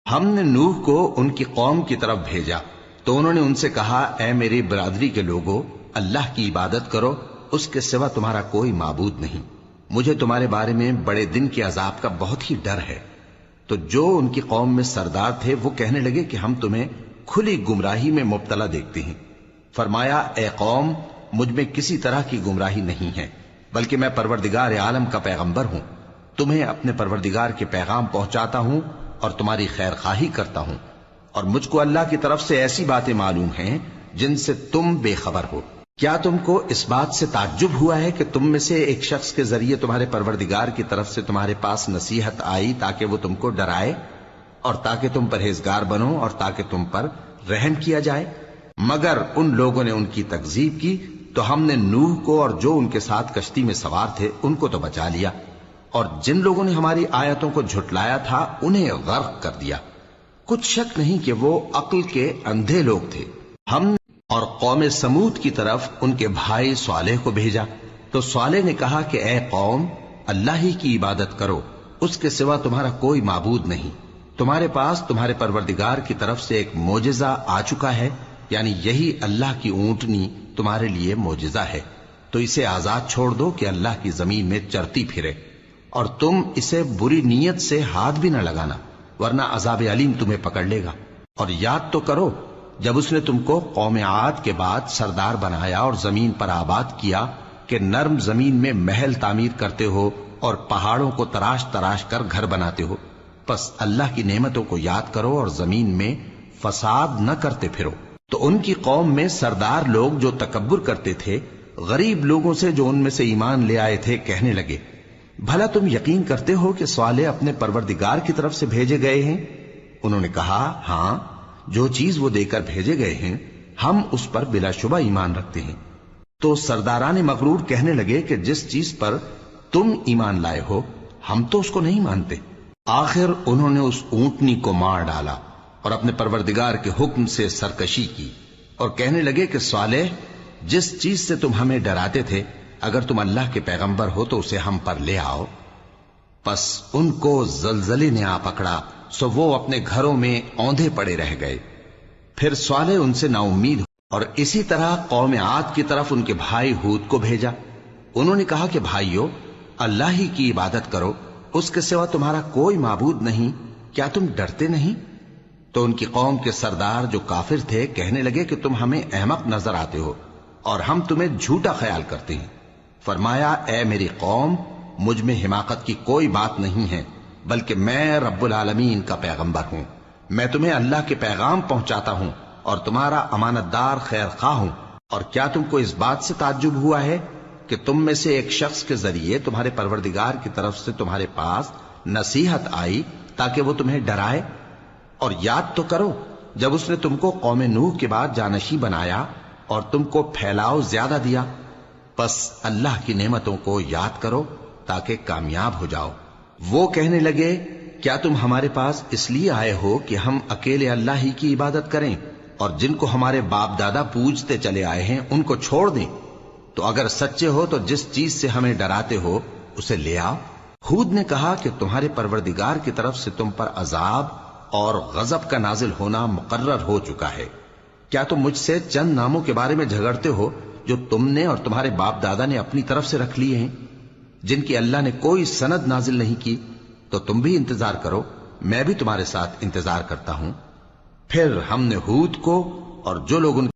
ہم نے نوح کو ان کی قوم کی طرف بھیجا تو انہوں نے ان سے کہا، اے میری برادری کے لوگوں، اللہ کی عبادت کرو، اس کے سوا تمہارا کوئی معبود نہیں۔ مجھے تمہارے بارے میں بڑے دن کے عذاب کا بہت ہی ڈر ہے۔ تو جو ان کی قوم میں سردار تھے وہ کہنے لگے کہ ہم تمہیں کھلی گمراہی میں مبتلا دیکھتے ہیں۔ فرمایا، اے قوم، مجھ میں کسی طرح کی گمراہی نہیں ہے، بلکہ میں پروردگار عالم کا پیغمبر ہوں۔ تمہیں اپنے پروردگار کے پیغام پہنچاتا ہوں اور تمہاری خیر خواہی کرتا ہوں، اور مجھ کو اللہ کی طرف سے ایسی باتیں معلوم ہیں جن سے تم بے خبر ہو۔ کیا تم کو اس بات سے تعجب ہوا ہے کہ تم میں سے ایک شخص کے ذریعے تمہارے پروردگار کی طرف سے تمہارے پاس نصیحت آئی تاکہ وہ تم کو ڈرائے اور تاکہ تم پرہیزگار بنو اور تاکہ تم پر رحم کیا جائے؟ مگر ان لوگوں نے ان کی تکذیب کی تو ہم نے نوح کو اور جو ان کے ساتھ کشتی میں سوار تھے ان کو تو بچا لیا، اور جن لوگوں نے ہماری آیتوں کو جھٹلایا تھا انہیں غرق کر دیا۔ کچھ شک نہیں کہ وہ عقل کے اندھے لوگ تھے۔ ہم اور قوم سمود کی طرف ان کے بھائی صالح کو بھیجا تو صالح نے کہا کہ اے قوم، اللہ ہی کی عبادت کرو، اس کے سوا تمہارا کوئی معبود نہیں۔ تمہارے پاس تمہارے پروردگار کی طرف سے ایک معجزہ آ چکا ہے، یعنی یہی اللہ کی اونٹنی تمہارے لیے معجزہ ہے، تو اسے آزاد چھوڑ دو کہ اللہ کی زمین میں چرتی پھرے، اور تم اسے بری نیت سے ہاتھ بھی نہ لگانا، ورنہ عذاب علیم تمہیں پکڑ لے گا۔ اور یاد تو کرو جب اس نے تم کو قوم عاد کے بعد سردار بنایا اور زمین پر آباد کیا کہ نرم زمین میں محل تعمیر کرتے ہو اور پہاڑوں کو تراش تراش کر گھر بناتے ہو۔ پس اللہ کی نعمتوں کو یاد کرو اور زمین میں فساد نہ کرتے پھرو۔ تو ان کی قوم میں سردار لوگ جو تکبر کرتے تھے، غریب لوگوں سے جو ان میں سے ایمان لے آئے تھے، کہنے لگے، بھلا تم یقین کرتے ہو کہ صالح اپنے پروردگار کی طرف سے بھیجے گئے ہیں؟ انہوں نے کہا، ہاں، جو چیز وہ دے کر بھیجے گئے ہیں ہم اس پر بلا شبہ ایمان رکھتے ہیں۔ تو سرداران مغرور کہنے لگے کہ جس چیز پر تم ایمان لائے ہو ہم تو اس کو نہیں مانتے۔ آخر انہوں نے اس اونٹنی کو مار ڈالا اور اپنے پروردگار کے حکم سے سرکشی کی، اور کہنے لگے کہ صالح، جس چیز سے تم ہمیں ڈراتے تھے، اگر تم اللہ کے پیغمبر ہو تو اسے ہم پر لے آؤ۔ پس ان کو زلزلے نے آ پکڑا، سو وہ اپنے گھروں میں اوندھے پڑے رہ گئے۔ پھر صالح ان سے نا امید، اور اسی طرح قوم عاد کی طرف ان کے بھائی ہود کو بھیجا۔ انہوں نے کہا کہ بھائیو، اللہ ہی کی عبادت کرو، اس کے سوا تمہارا کوئی معبود نہیں، کیا تم ڈرتے نہیں؟ تو ان کی قوم کے سردار جو کافر تھے کہنے لگے کہ تم ہمیں احمق نظر آتے ہو اور ہم تمہیں جھوٹا خیال کرتے ہیں۔ فرمایا، اے میری قوم، مجھ میں حماقت کی کوئی بات نہیں ہے، بلکہ میں رب العالمین کا پیغمبر ہوں۔ میں تمہیں اللہ کے پیغام پہنچاتا ہوں اور تمہارا امانت دار خیر خواہ ہوں۔ اور کیا تم کو اس بات سے تعجب ہوا ہے کہ تم میں سے ایک شخص کے ذریعے تمہارے پروردگار کی طرف سے تمہارے پاس نصیحت آئی تاکہ وہ تمہیں ڈرائے؟ اور یاد تو کرو جب اس نے تم کو قوم نوح کے بعد جانشی بنایا اور تم کو پھیلاؤ زیادہ دیا۔ پس اللہ کی نعمتوں کو یاد کرو تاکہ کامیاب ہو جاؤ۔ وہ کہنے لگے، کیا تم ہمارے پاس اس لیے آئے ہو کہ ہم اکیلے اللہ ہی کی عبادت کریں اور جن کو ہمارے باپ دادا پوجتے چلے آئے ہیں ان کو چھوڑ دیں؟ تو اگر سچے ہو تو جس چیز سے ہمیں ڈراتے ہو اسے لے آؤ۔ ہود نے کہا کہ تمہارے پروردگار کی طرف سے تم پر عذاب اور غضب کا نازل ہونا مقرر ہو چکا ہے۔ کیا تم مجھ سے چند ناموں کے بارے میں جھگڑتے ہو جو تم نے اور تمہارے باپ دادا نے اپنی طرف سے رکھ لیے ہیں، جن کی اللہ نے کوئی سند نازل نہیں کی؟ تو تم بھی انتظار کرو، میں بھی تمہارے ساتھ انتظار کرتا ہوں۔ پھر ہم نے ہود کو اور جو لوگ ان